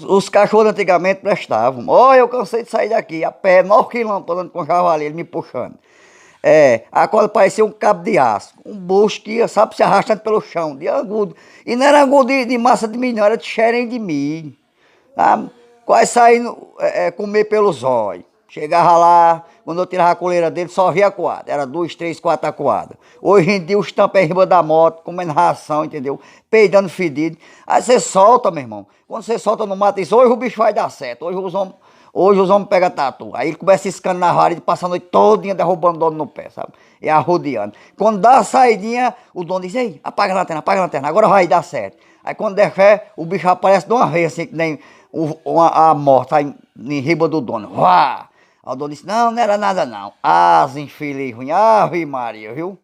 Os cachorros antigamente prestavam. Olha, eu cansei de sair daqui, a pé, 9 quilômetros andando com o cavalo, ele me puxando. É, a coisa parecia um cabo de aço. Um bucho que ia, sabe, se arrastando pelo chão, de agudo. E não era agudo de massa de milho, não, era de xerém de milho. Sabe? Quase saindo, comer pelos olhos. Chegava lá, quando eu tirava a coleira dele, só via coada. Era 2, 3, 4 coadas. Hoje em dia os tampos em cima da moto, comendo ração, entendeu? Peidando fedido. Aí você solta, meu irmão. Quando você solta no mato, diz, hoje o bicho vai dar certo. Hoje os homens pegam tatu. Aí ele começa ciscando na vara e passa a noite todinha derrubando o dono no pé, sabe? E arrodeando. Quando dá a saidinha, o dono diz, ei, apaga a lanterna, agora vai dar certo. Aí quando der fé, o bicho aparece de uma vez, assim, que nem a morte, aí, em riba do dono. Vá! Aí o dono disse, não, não era nada não. As infeliz ruim, Ave Maria, viu?